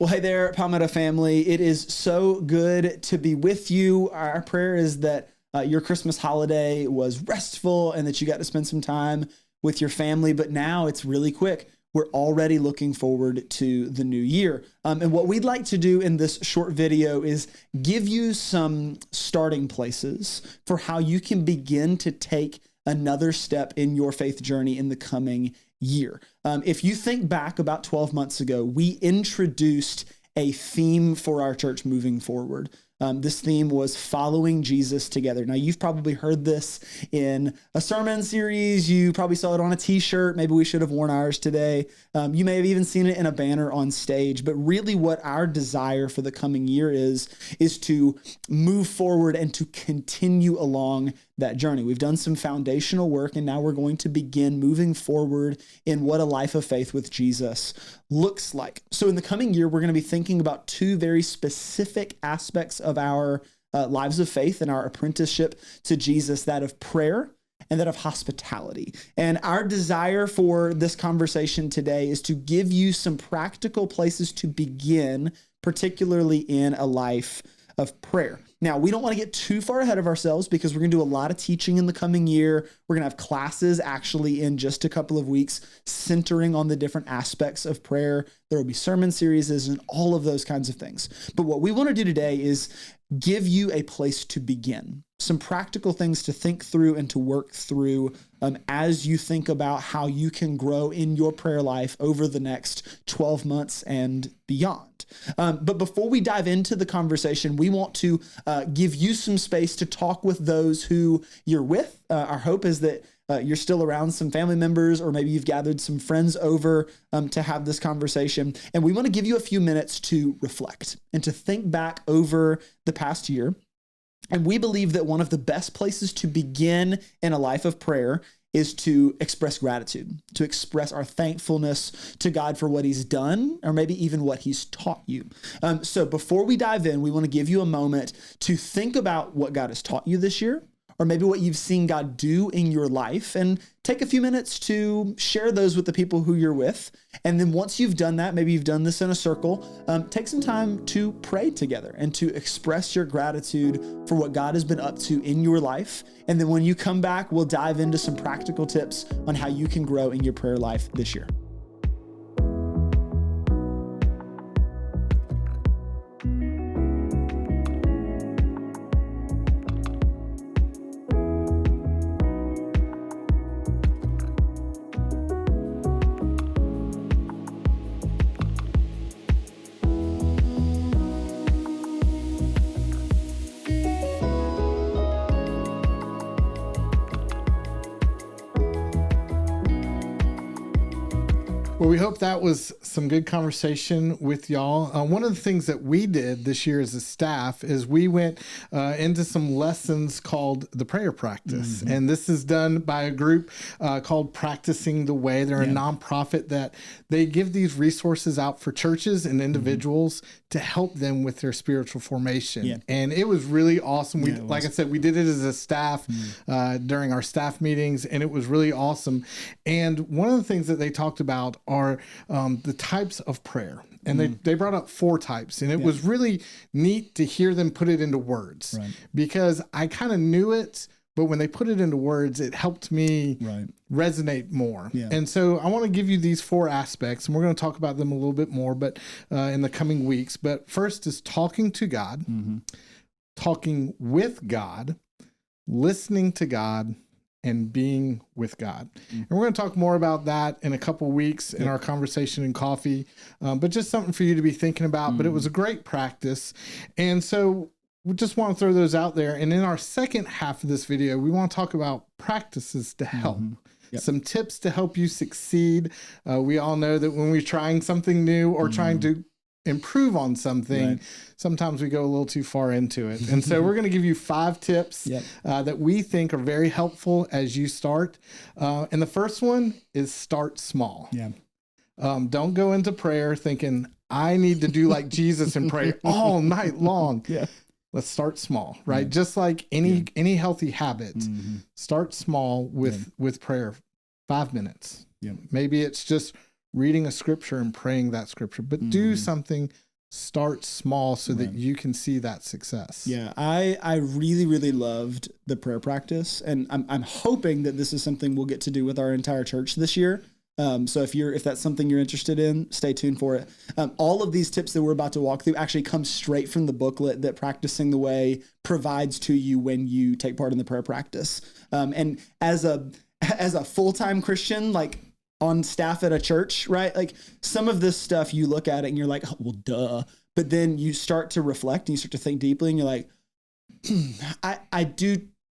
Well, hey there, Palmetto family. It is so good to be with you. Our prayer is that your Christmas holiday was restful and that you got to spend some time with your family. But now it's really quick. We're already looking forward to the new year. And what we'd like to do in this short video is give you some starting places for how you can begin to take another step in your faith journey in the coming year. If you think back about 12 months ago, we introduced a theme for our church moving forward. This theme was following Jesus together. Now, you've probably heard this in a sermon series. You probably saw it on a t-shirt. Maybe we should have worn ours today. You may have even seen it in a banner on stage. But really what our desire for the coming year is to move forward and to continue along that journey. We've done some foundational work, and now we're going to begin moving forward in what a life of faith with Jesus looks like. So in the coming year, we're going to be thinking about two very specific aspects of our lives of faith and our apprenticeship to Jesus, that of prayer and that of hospitality. And our desire for this conversation today is to give you some practical places to begin, particularly in a life of prayer. Now, we don't want to get too far ahead of ourselves because we're going to do a lot of teaching in the coming year. We're going to have classes actually in just a couple of weeks centering on the different aspects of prayer. There will be sermon series and all of those kinds of things. But what we want to do today is give you a place to begin, some practical things to think through and to work through as you think about how you can grow in your prayer life over the next 12 months and beyond. But before we dive into the conversation, we want to give you some space to talk with those who you're with. Our hope is that you're still around some family members, or maybe you've gathered some friends over to have this conversation. And we want to give you a few minutes to reflect and to think back over the past year. And we believe that one of the best places to begin in a life of prayer is to express gratitude, to express our thankfulness to God for what he's done, or maybe even what he's taught you. So before we dive in, we want to give you a moment to think about what God has taught you this year, or maybe what you've seen God do in your life, and take a few minutes to share those with the people who you're with. And then once you've done that, maybe you've done this in a circle, take some time to pray together and to express your gratitude for what God has been up to in your life. And then when you come back, we'll dive into some practical tips on how you can grow in your prayer life this year. Well, we hope that was some good conversation with y'all. One of the things that we did this year as a staff is we went into some lessons called the prayer practice. Mm-hmm. And this is done by a group called Practicing the Way. They're a nonprofit that they give these resources out for churches and individuals to help them with their spiritual formation. Yeah. And it was really awesome. We, like I said, we did it as a staff during our staff meetings, and it was really awesome. And one of the things that they talked about are the types of prayer. And they brought up 4 types. And it was really neat to hear them put it into words. Right. Because I kind of knew it, but when they put it into words, it helped me resonate more. Yeah. And so I want to give you these 4 aspects, and we're going to talk about them a little bit more but in the coming weeks. But first is talking to God, talking with God, listening to God, and being with God. And we're going to talk more about that in a couple weeks in our conversation in coffee, but just something for you to be thinking about. But it was a great practice. And so we just want to throw those out there. And in our second half of this video, we want to talk about practices to help. Some tips to help you succeed. We all know that when we're trying something new or trying to improve on something, sometimes we go a little too far into it. And so we're going to give you 5 tips that we think are very helpful as you start. And the first one is start small. Don't go into prayer thinking, I need to do like Jesus and pray all night long. Let's start small, right? Just like any healthy habit, start small with prayer. 5 minutes. Maybe it's just reading a scripture and praying that scripture, but do something start small so that you can see that success. Yeah, I really, really loved the prayer practice, and I'm hoping that this is something we'll get to do with our entire church this year. So if that's something you're interested in, stay tuned for it. All of these tips that we're about to walk through actually come straight from the booklet that Practicing the Way provides to you when you take part in the prayer practice. And as a full-time Christian, like on staff at a church, right? Like some of this stuff you look at it and you're like, oh, well, duh. But then you start to reflect and you start to think deeply and you're like, I do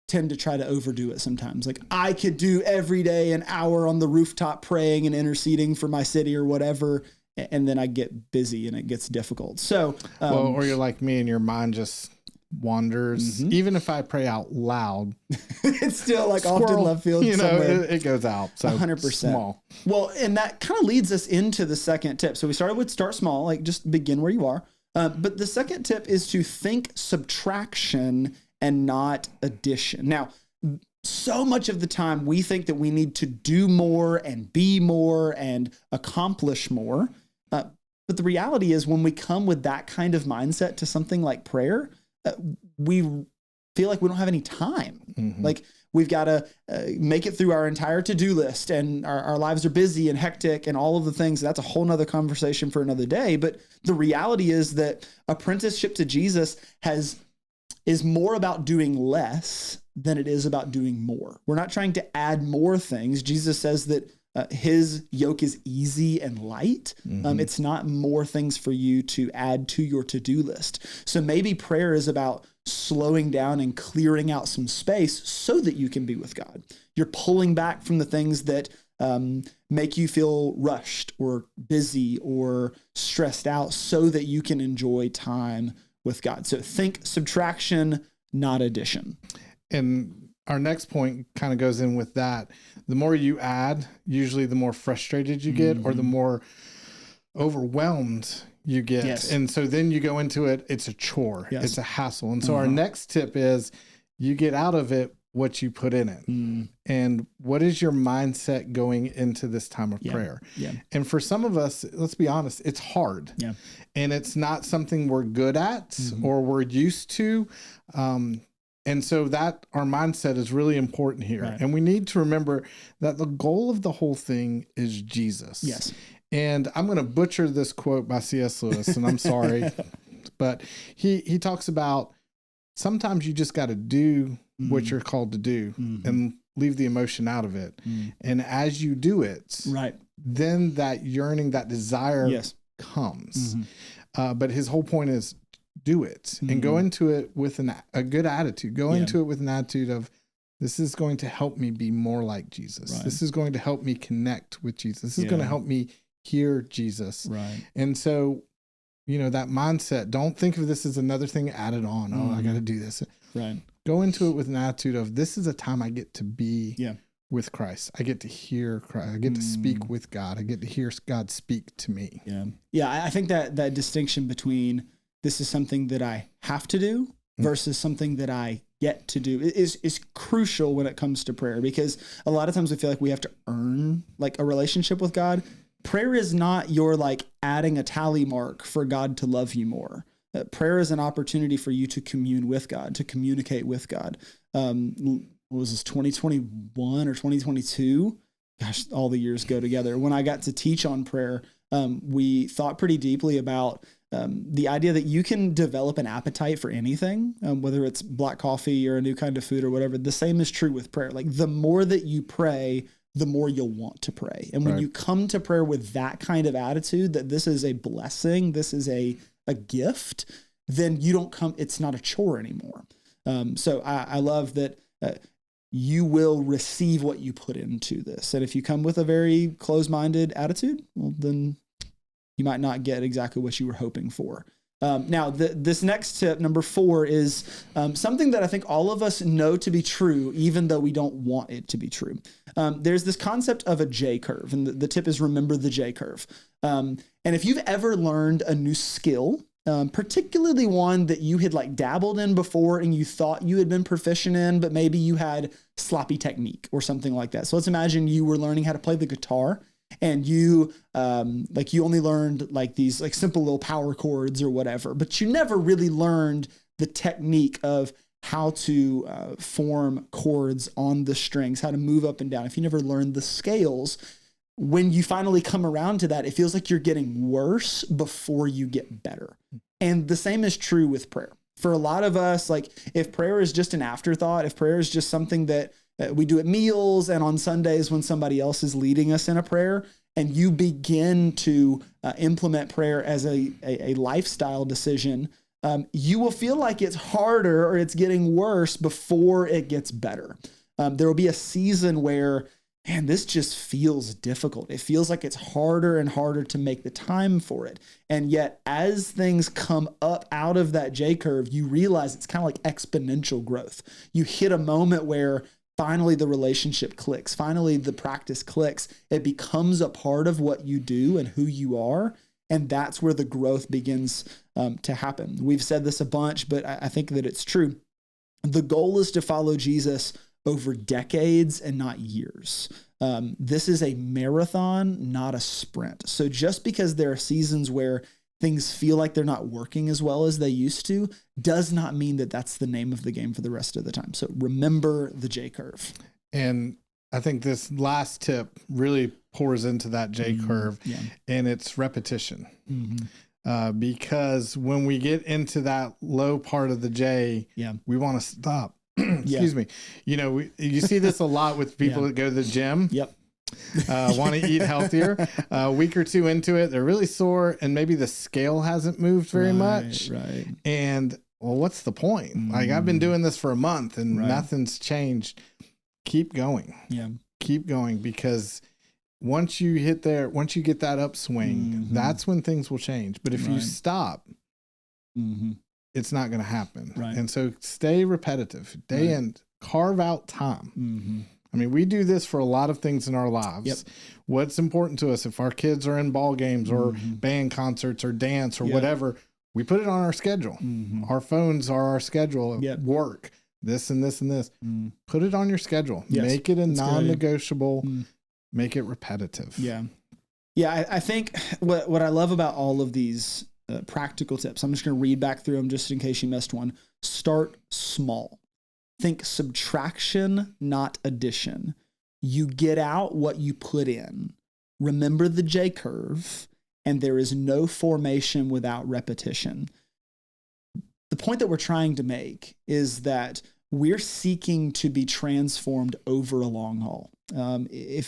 tend to try to overdo it sometimes. Like I could do every day an hour on the rooftop praying and interceding for my city or whatever. And then I get busy and it gets difficult. So, or you're like me and your mind just wanders. Even if I pray out loud, it's still like squirrel, off in left field. Somewhere. It goes out. So 100%. Small. Well, and that kind of leads us into the second tip. So we started with start small, like just begin where you are. But the second tip is to think subtraction and not addition. Now, so much of the time we think that we need to do more and be more and accomplish more. But the reality is when we come with that kind of mindset to something like prayer, we feel like we don't have any time. Like we've got to make it through our entire to-do list and our lives are busy and hectic and all of the things. That's a whole nother conversation for another day. But the reality is that apprenticeship to Jesus is more about doing less than it is about doing more. We're not trying to add more things. Jesus says that his yoke is easy and light. It's not more things for you to add to your to-do list. So maybe prayer is about slowing down and clearing out some space so that you can be with God. You're pulling back from the things that make you feel rushed or busy or stressed out so that you can enjoy time with God. So think subtraction, not addition. And our next point kind of goes in with that. The more you add, usually the more frustrated you get or the more overwhelmed you get. Yes. And so then you go into it, it's a chore, it's a hassle. And so our next tip is you get out of it what you put in it. And what is your mindset going into this time of prayer? And for some of us, let's be honest, it's hard. And it's not something we're good at or we're used to. And so that our mindset is really important here. And we need to remember that the goal of the whole thing is Jesus. And I'm going to butcher this quote by C.S. Lewis, and I'm sorry, but he talks about sometimes you just got to do what you're called to do and leave the emotion out of it. And as you do it, then that yearning, that desire comes. But his whole point is do it and go into it with a good attitude. Go into it with an attitude of, this is going to help me be more like Jesus. This is going to help me connect with Jesus. This is going to help me hear Jesus. And so, that mindset, don't think of this as another thing added on. Oh, I got to do this. Go into it with an attitude of, this is a time I get to be with Christ. I get to hear Christ. I get to speak with God. I get to hear God speak to me. I think that distinction between this is something that I have to do versus something that I get to do is crucial when it comes to prayer, because a lot of times we feel like we have to earn like a relationship with God. Prayer is not your like adding a tally mark for God to love you more. Prayer is an opportunity for you to commune with God, to communicate with God. What was this, 2021 or 2022? Gosh, all the years go together. When I got to teach on prayer, we thought pretty deeply about the idea that you can develop an appetite for anything, whether it's black coffee or a new kind of food or whatever. The same is true with prayer. Like the more that you pray, the more you'll want to pray. And when you come to prayer with that kind of attitude, that this is a blessing, this is a gift, then you don't come, it's not a chore anymore. So I love that you will receive what you put into this. And if you come with a very closed-minded attitude, well, then you might not get exactly what you were hoping for. Now, this next tip, number 4, is something that I think all of us know to be true, even though we don't want it to be true. There's this concept of a J curve, and the tip is remember the J curve. And if you've ever learned a new skill, particularly one that you had like dabbled in before and you thought you had been proficient in, but maybe you had sloppy technique or something like that. So let's imagine you were learning how to play the guitar and you you only learned like these like simple little power chords or whatever, but you never really learned the technique of how to form chords on the strings, how to move up and down. If you never learned the scales, when you finally come around to that, it feels like you're getting worse before you get better. And the same is true with prayer. For a lot of us, like if prayer is just an afterthought, if prayer is just something that we do at meals and on Sundays when somebody else is leading us in a prayer, and you begin to implement prayer as a lifestyle decision, you will feel like it's harder or it's getting worse before it gets better. There will be a season where, man, this just feels difficult. It feels like it's harder and harder to make the time for it. And yet, as things come up out of that J curve, you realize it's kind of like exponential growth. You hit a moment where finally the relationship clicks. Finally, the practice clicks. It becomes a part of what you do and who you are. And that's where the growth begins to happen. We've said this a bunch, but I think that it's true. The goal is to follow Jesus over decades and not years. This is a marathon, not a sprint. So just because there are seasons where things feel like they're not working as well as they used to, does not mean that that's the name of the game for the rest of the time. So remember the J curve. And I think this last tip really pours into that J curve, and it's repetition. Because when we get into that low part of the J, we want to stop. Excuse me. You know, you see this a lot with people that go to the gym. Want to eat healthier. A week or two into it, they're really sore, and maybe the scale hasn't moved very much. And well, what's the point? Like, I've been doing this for a month and nothing's changed. Keep going. Keep going, because once you get that upswing, that's when things will change. But if you stop, it's not going to happen. And so stay repetitive, day in, carve out time. I mean, we do this for a lot of things in our lives. What's important to us, if our kids are in ball games or band concerts or dance or whatever, we put it on our schedule. Our phones are our schedule at work, this and this and this. Put it on your schedule. Make it a non-negotiable. Make it repetitive. I think what I love about all of these practical tips, I'm just going to read back through them just in case you missed one. Start small. Think subtraction, not addition. You get out what you put in. Remember the J curve, and there is no formation without repetition. The point that we're trying to make is that we're seeking to be transformed over a long haul.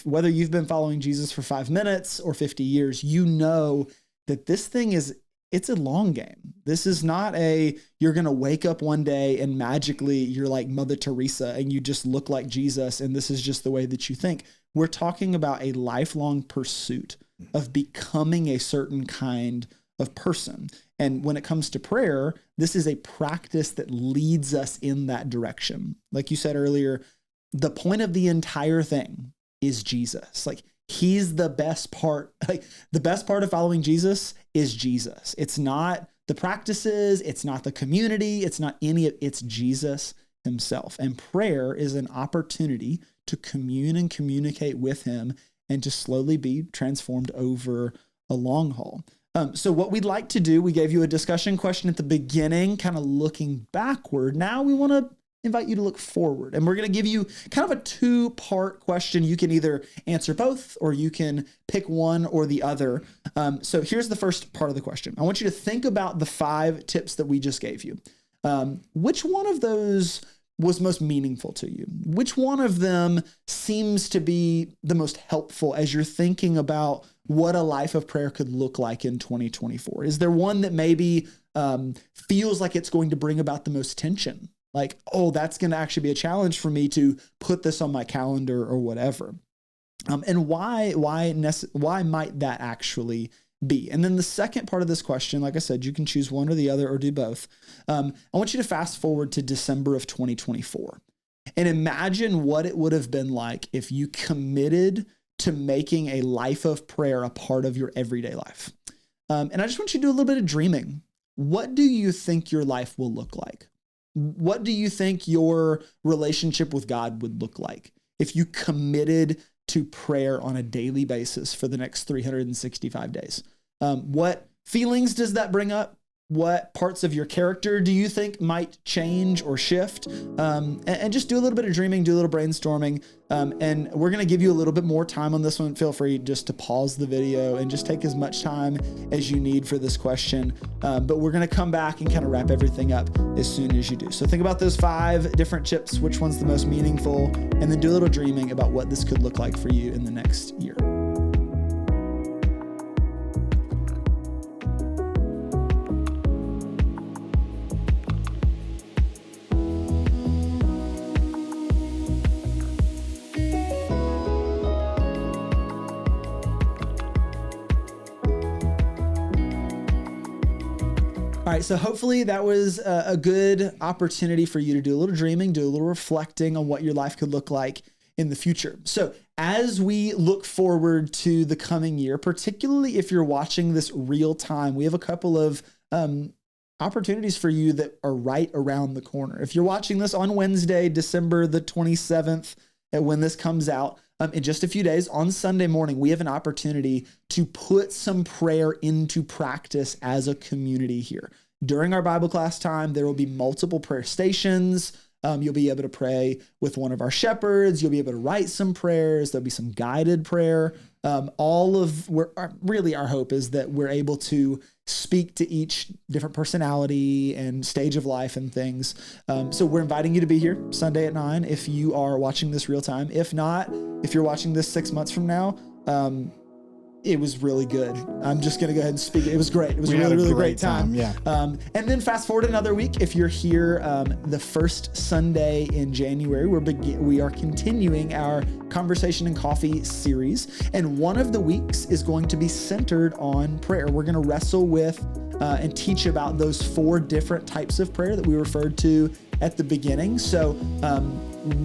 Whether you've been following Jesus for 5 minutes or 50 years, you know that this thing it's a long game. This is not you're going to wake up one day and magically you're like Mother Teresa and you just look like Jesus and this is just the way that you think. We're talking about a lifelong pursuit of becoming a certain kind of person. And when it comes to prayer, this is a practice that leads us in that direction. Like you said earlier, the point of the entire thing is Jesus. Like, he's the best part. Like, the best part of following Jesus is Jesus. It's not the practices. It's not the community. It's not it's Jesus himself. And prayer is an opportunity to commune and communicate with him and to slowly be transformed over a long haul. So what we'd like to do, we gave you a discussion question at the beginning, kind of looking backward. Now we want to invite you to look forward. And we're going to give you kind of a 2-part question. You can either answer both or you can pick one or the other. So here's the first part of the question. I want you to think about the 5 tips that we just gave you. Which one of those was most meaningful to you? Which one of them seems to be the most helpful as you're thinking about what a life of prayer could look like in 2024? Is there one that maybe feels like it's going to bring about the most tension? Like, oh, that's going to actually be a challenge for me to put this on my calendar or whatever. And why might that actually be? And then the second part of this question, like I said, you can choose one or the other or do both. I want you to fast forward to December of 2024 and imagine what it would have been like if you committed to making a life of prayer a part of your everyday life. And I just want you to do a little bit of dreaming. What do you think your life will look like? What do you think your relationship with God would look like if you committed to prayer on a daily basis for the next 365 days. What feelings does that bring up? What parts of your character do you think might change or shift? And just do a little bit of dreaming, do a little brainstorming. And we're going to give you a little bit more time on this one. Feel free just to pause the video and just take as much time as you need for this question. But we're going to come back and kind of wrap everything up as soon as you do. So think about those 5 different chips, which one's the most meaningful, and then do a little dreaming about what this could look like for you in the next year. All right, so hopefully that was a good opportunity for you to do a little dreaming, do a little reflecting on what your life could look like in the future. So as we look forward to the coming year, particularly if you're watching this real time, we have a couple of opportunities for you that are right around the corner. If you're watching this on Wednesday, December the 27th, when this comes out, in just a few days, on Sunday morning, we have an opportunity to put some prayer into practice as a community here. During our Bible class time, there will be multiple prayer stations. You'll be able to pray with one of our shepherds. You'll be able to write some prayers. There'll be some guided prayer. Really our hope is that we're able to speak to each different personality and stage of life and things. So we're inviting you to be here Sunday at 9 if you are watching this real time. If not, if you're watching this 6 months from now, it was really good. I'm just going to go ahead and speak. It was great. It was a really great time. Yeah. And then fast forward another week. If you're here the first Sunday in January, we are continuing our Conversation and Coffee series. And one of the weeks is going to be centered on prayer. We're going to wrestle with and teach about those 4 different types of prayer that we referred to at the beginning. So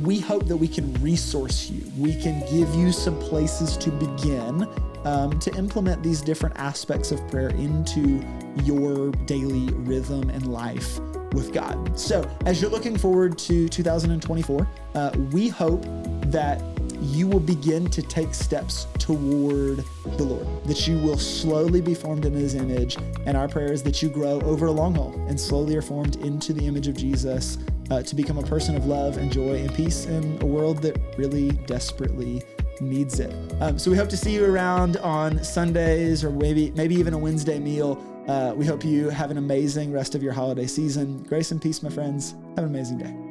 we hope that we can resource you. We can give you some places to begin to implement these different aspects of prayer into your daily rhythm and life with God. So as you're looking forward to 2024, we hope that you will begin to take steps toward the Lord, that you will slowly be formed in His image. And our prayer is that you grow over a long haul and slowly are formed into the image of Jesus to become a person of love and joy and peace in a world that really desperately needs it. So we hope to see you around on Sundays or maybe even a Wednesday meal. We hope you have an amazing rest of your holiday season. Grace and peace, my friends. Have an amazing day.